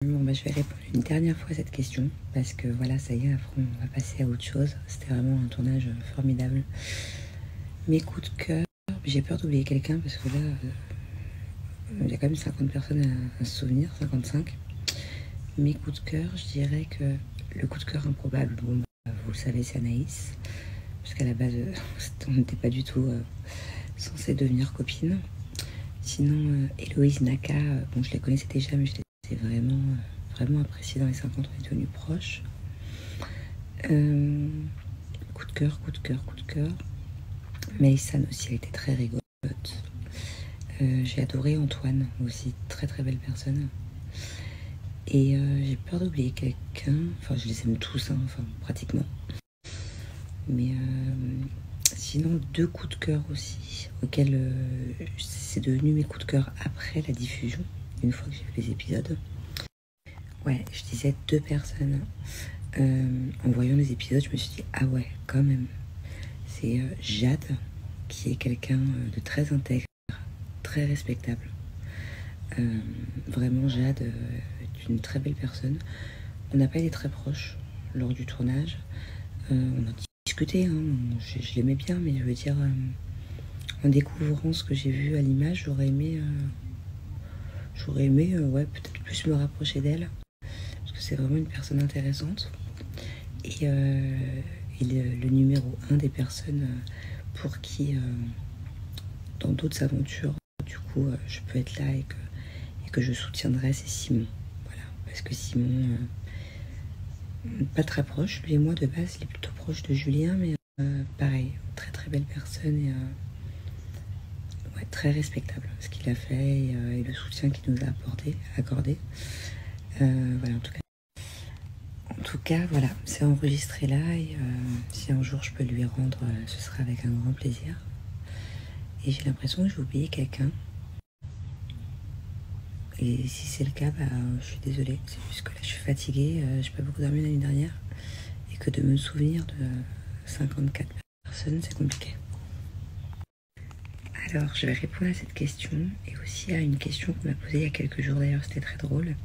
Bon, bah, je vais répondre une dernière fois à cette question parce que voilà, ça y est, après on va passer à autre chose. C'était vraiment un tournage formidable. Mes coups de cœur, j'ai peur d'oublier quelqu'un parce que là, il y a quand même 50 personnes à se souvenir, 55. Mes coups de cœur, je dirais que le coup de cœur improbable, bon, bah, vous le savez, c'est Anaïs, parce qu'à la base, on n'était pas du tout censé devenir copines. Sinon, Héloïse Naka, bon, je les connaissais déjà, mais je les ai vraiment appréciée dans les 50, on est devenus proches. Coup de cœur, coup de cœur, coup de cœur. Maïsan aussi, elle était très rigolote. J'ai adoré Antoine aussi, très très belle personne. Et j'ai peur d'oublier quelqu'un, enfin je les aime tous, hein, enfin pratiquement. Mais sinon, deux coups de cœur aussi, auxquels c'est devenu mes coups de cœur après la diffusion, une fois que j'ai vu les épisodes. Ouais, je disais deux personnes. En voyant les épisodes, je me suis dit, ah ouais, quand même. C'est Jade, qui est quelqu'un de très intègre, très respectable. Vraiment, Jade est une très belle personne. On n'a pas été très proches lors du tournage. On a discuté, hein, je l'aimais bien, mais je veux dire, en découvrant ce que j'ai vu à l'image, j'aurais aimé ouais, peut-être plus me rapprocher d'elle, parce que c'est vraiment une personne intéressante. Et le numéro 1 des personnes pour qui, dans d'autres aventures, du coup, je peux être là et que je soutiendrai, c'est Simon. Voilà, parce que Simon, pas très proche, lui et moi de base, il est plutôt proche de Julien, mais pareil, très très belle personne et ouais, très respectable ce qu'il a fait et le soutien qu'il nous a accordé. Voilà, en tout cas, voilà, c'est enregistré là et si un jour je peux lui rendre, ce sera avec un grand plaisir. Et j'ai l'impression que j'ai oublié quelqu'un. Et si c'est le cas, bah, je suis désolée. C'est juste que là, je suis fatiguée, j'ai pas beaucoup dormi l'année dernière. Et que de me souvenir de 54 personnes, c'est compliqué. Alors, je vais répondre à cette question et aussi à une question qu'on m'a posée il y a quelques jours d'ailleurs, c'était très drôle.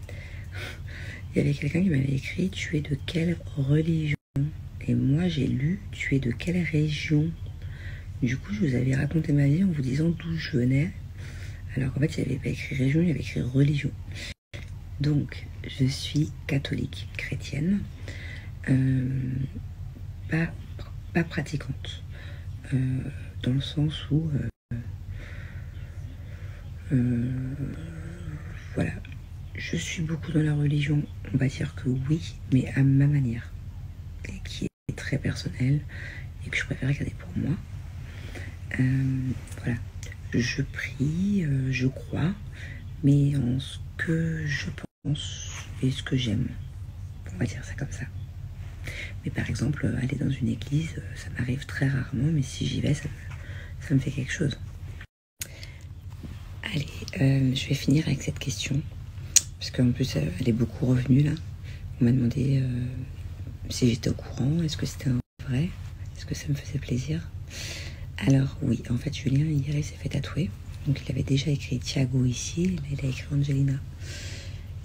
Il y avait quelqu'un qui m'avait écrit « Tu es de quelle religion ?» Et moi, j'ai lu « Tu es de quelle région ?» Du coup, je vous avais raconté ma vie en vous disant d'où je venais. Alors qu'en fait, il n'y avait pas écrit région, il y avait écrit religion. Donc, je suis catholique chrétienne, pas pratiquante, dans le sens où, voilà, je suis beaucoup dans la religion, on va dire que oui, mais à ma manière, et qui est très personnelle, et que je préfère garder pour moi. Voilà, je prie, je crois, mais en ce que je pense et ce que j'aime, on va dire ça comme ça. Mais par exemple, aller dans une église, ça m'arrive très rarement, mais si j'y vais, ça me fait quelque chose. Allez, je vais finir avec cette question, parce qu'en plus, elle est beaucoup revenue là. On m'a demandé si j'étais au courant, est-ce que c'était un vrai, est-ce que ça me faisait plaisir. Alors oui, en fait, Julien, hier, il s'est fait tatouer. Donc il avait déjà écrit Thiago ici, là il a écrit Angelina.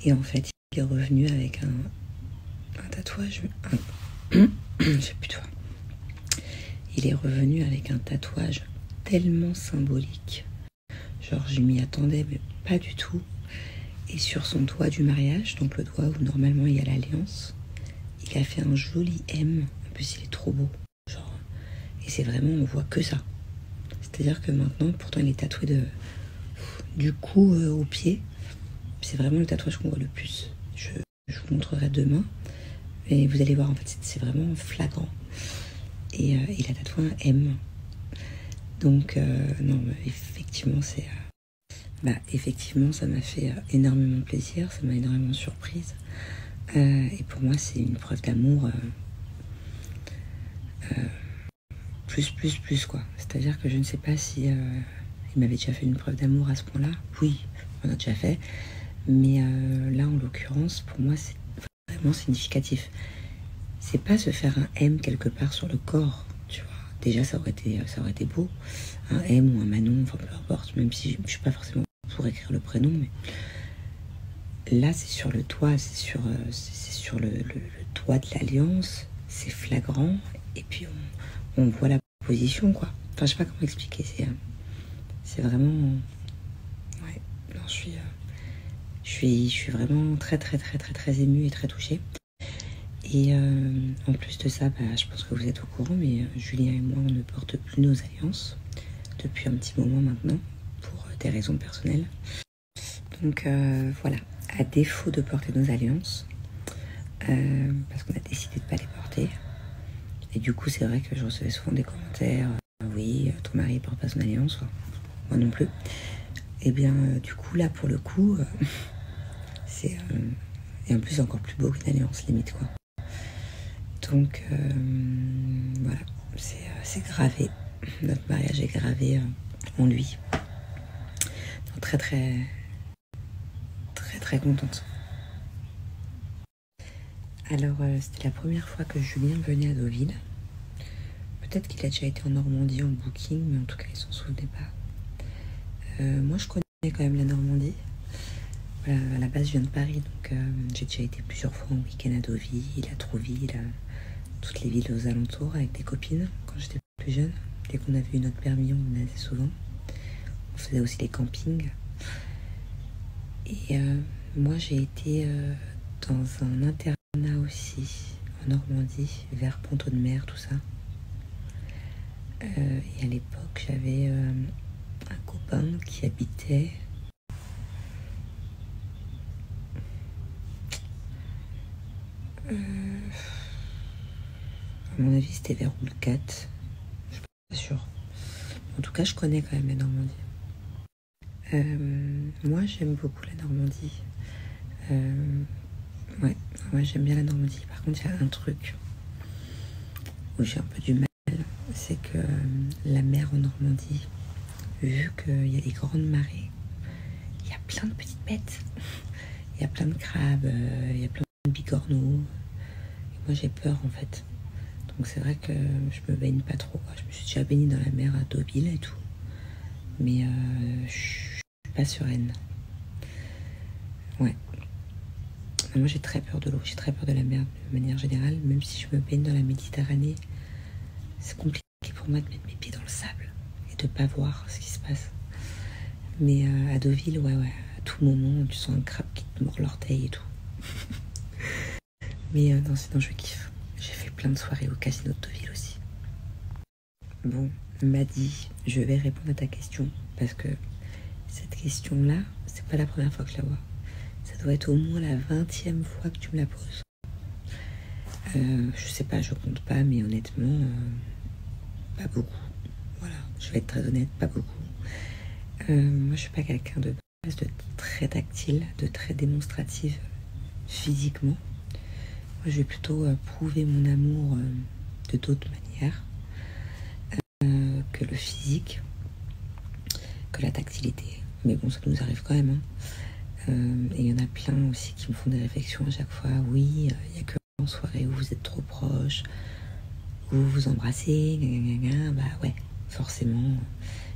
Et en fait, il est revenu avec un tatouage, je sais plus toi. Il est revenu avec un tatouage tellement symbolique. Genre, je m'y attendais, mais pas du tout. Et sur son doigt du mariage, donc le doigt où normalement il y a l'alliance, il a fait un joli M. En plus, il est trop beau. Genre, et c'est vraiment, on voit que ça. C'est-à-dire que maintenant, pourtant, il est tatoué du cou au pied. C'est vraiment le tatouage qu'on voit le plus. Je vous montrerai demain. Et vous allez voir, en fait, c'est vraiment flagrant. Et il a tatoué un M. Donc, non, effectivement, effectivement, ça m'a fait énormément plaisir. Ça m'a énormément surprise. Et pour moi, c'est une preuve d'amour plus, quoi. C'est-à-dire que je ne sais pas si il m'avait déjà fait une preuve d'amour à ce point-là. Oui, on a déjà fait. Mais là, en l'occurrence, pour moi, c'est vraiment significatif. C'est pas se faire un M quelque part sur le corps, tu vois. Déjà, ça aurait été beau. Un M ou un Manon, enfin peu importe, même si je suis pas forcément pour écrire le prénom, mais là, c'est sur le toit, c'est sur le toit de l'alliance, c'est flagrant, et puis on voit la position, quoi. Enfin, je sais pas comment expliquer, c'est vraiment... Ouais, non, je suis vraiment très émue et très touchée. Et en plus de ça, je pense que vous êtes au courant, mais Julien et moi, on ne porte plus nos alliances depuis un petit moment maintenant, pour des raisons personnelles. Donc voilà, à défaut de porter nos alliances, parce qu'on a décidé de ne pas les porter, et du coup c'est vrai que je recevais souvent des commentaires, oui, ton mari ne porte pas son alliance, enfin, moi non plus. Et bien du coup là pour le coup, c'est... et en plus encore plus beau qu'une alliance limite, quoi. Donc voilà, c'est gravé, notre mariage est gravé en lui. Donc, très contente. Alors c'était la première fois que Julien venait à Deauville. Peut-être qu'il a déjà été en Normandie en booking, mais en tout cas il s'en souvenait pas. Moi je connais quand même la Normandie. Voilà, à la base je viens de Paris, donc j'ai déjà été plusieurs fois en week-end à Deauville, à Trouville, toutes les villes aux alentours avec des copines quand j'étais plus jeune. Dès qu'on avait eu notre permis, on venait assez souvent. On faisait aussi les campings. Et moi j'ai été dans un internat aussi en Normandie, vers Pont-de-Mer, tout ça. Et à l'époque j'avais un copain qui habitait à mon avis c'était vers Oulcat, je suis pas sûre. En tout cas je connais quand même la Normandie. Moi j'aime beaucoup la Normandie. Ouais, j'aime bien la Normandie. Par contre il y a un truc où j'ai un peu du mal, c'est que la mer en Normandie, vu qu'il y a des grandes marées, il y a plein de petites bêtes. Il y a plein de crabes, il y a plein de bigorneaux. Et moi j'ai peur en fait. Donc c'est vrai que je me baigne pas trop, quoi. Je me suis déjà baignée dans la mer à Deauville et tout. Mais je suis pas sereine. Ouais. Moi j'ai très peur de l'eau, j'ai très peur de la mer de manière générale. Même si je me baigne dans la Méditerranée, c'est compliqué pour moi de mettre mes pieds dans le sable et de pas voir ce qui se passe. Mais à Deauville, ouais, à tout moment, tu sens un crabe qui te mord l'orteil et tout. Mais non, sinon je kiffe. J'ai fait plein de soirées au casino de Deauville aussi. Bon, Madi, je vais répondre à ta question parce que cette question-là, c'est pas la première fois que je la vois. Ça doit être au moins la 20e fois que tu me la poses. Je sais pas, je compte pas, mais honnêtement, pas beaucoup. Voilà, je vais être très honnête, pas beaucoup. Moi, je suis pas quelqu'un de base de très tactile, de très démonstrative physiquement. Moi, je vais plutôt prouver mon amour de d'autres manières que le physique, que la tactilité. Mais bon, ça nous arrive quand même. Hein. Et il y en a plein aussi qui me font des réflexions à chaque fois. Oui, il n'y a que en soirée où vous êtes trop proches, où vous vous embrassez, bah ouais, forcément,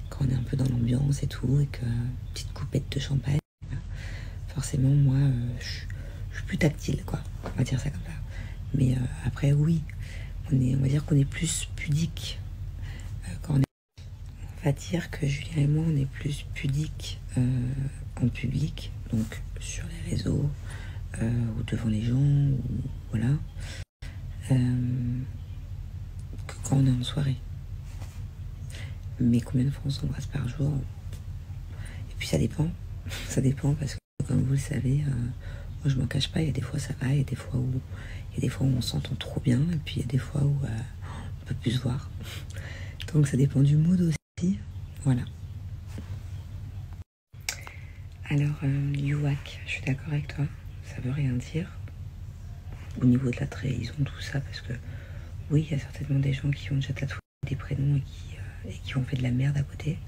quand on est un peu dans l'ambiance et tout, et que petite coupette de champagne, forcément, moi, je suis plus tactile, quoi. On va dire ça comme ça. Mais après, oui, on va dire qu'on est plus pudique quand on est... On va dire que Julien et moi, on est plus pudique en public, donc sur les réseaux, ou devant les gens, ou voilà, que quand on est en soirée. Mais combien de fois on s'embrasse par jour? Et puis ça dépend parce que comme vous le savez, moi je m'en cache pas, il y a des fois ça va, il y a des fois où on s'entend trop bien, et puis il y a des fois où on peut plus se voir. Donc ça dépend du mood aussi, voilà. Alors Youak, je suis d'accord avec toi, ça veut rien dire au niveau de la trahison, tout ça, parce que oui, il y a certainement des gens qui ont déjà tatoué des prénoms et qui ont fait de la merde à côté.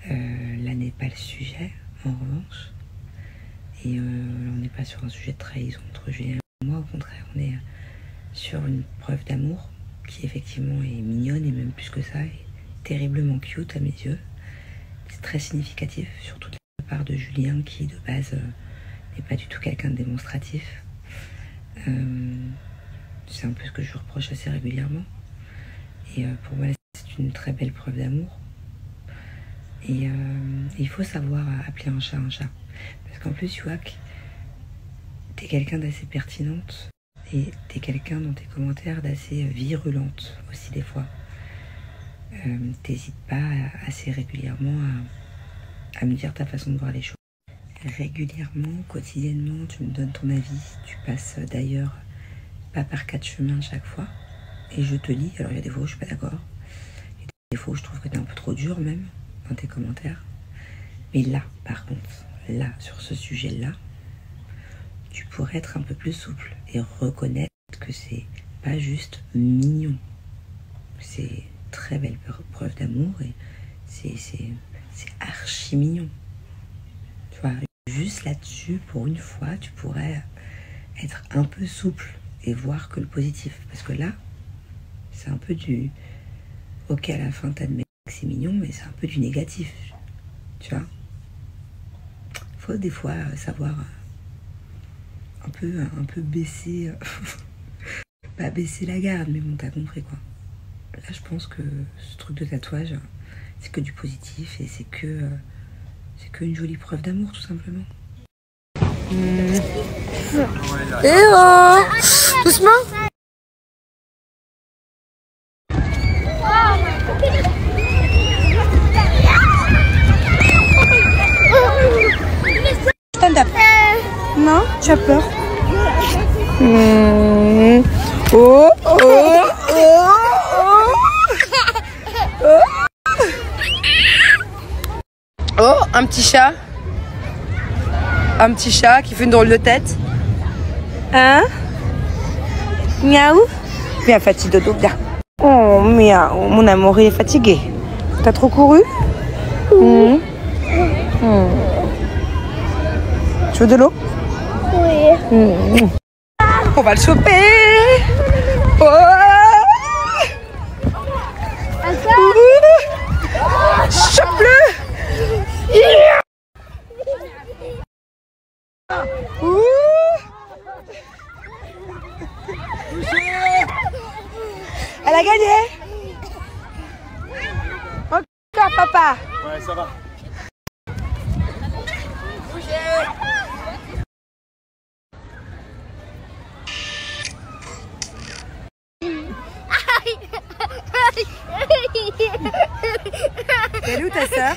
Là n'est pas le sujet, en revanche. Et on n'est pas sur un sujet de trahison entre Julien et moi, au contraire, on est sur une preuve d'amour qui effectivement est mignonne et même plus que ça, est terriblement cute à mes yeux. C'est très significatif, surtout de la part de Julien qui de base n'est pas du tout quelqu'un de démonstratif. C'est un peu ce que je lui reproche assez régulièrement. Et pour moi, c'est une très belle preuve d'amour. Et il faut savoir appeler un chat. Parce qu'en plus, tu vois que t'es quelqu'un d'assez pertinente et t'es quelqu'un dans tes commentaires d'assez virulente aussi des fois. T'hésites pas assez régulièrement à me dire ta façon de voir les choses. Régulièrement, quotidiennement, tu me donnes ton avis. Tu passes d'ailleurs pas par 4 chemins chaque fois. Et je te lis. Alors il y a des fois où je suis pas d'accord. Il y a des fois où je trouve que t'es un peu trop dur même dans tes commentaires. Mais là, par contre, là, sur ce sujet-là, tu pourrais être un peu plus souple et reconnaître que c'est pas juste mignon. C'est très belle preuve d'amour et c'est archi mignon. Tu vois, juste là-dessus, pour une fois, tu pourrais être un peu souple et voir que le positif. Parce que là, c'est un peu du... Ok, à la fin, t'admets que c'est mignon, mais c'est un peu du négatif. Tu vois, faut des fois savoir un peu baisser... pas baisser la garde, mais bon, t'as compris quoi. Là, je pense que ce truc de tatouage, c'est que du positif et c'est que une jolie preuve d'amour, tout simplement. Eh oh, doucement. Stand up. Non, tu as peur. Oh, oh, oh. Oh, un petit chat. Un petit chat qui fait une drôle de tête. Hein? Miaou? Viens, Fatih, dodo, viens. Oh, miaou, mon amour, il est fatigué. T'as trop couru? Tu veux de l'eau? Oui. On va le choper. Oh. Chope-le. Elle a gagné. Encore, papa. Ouais, ça va. Elle est où ta sœur?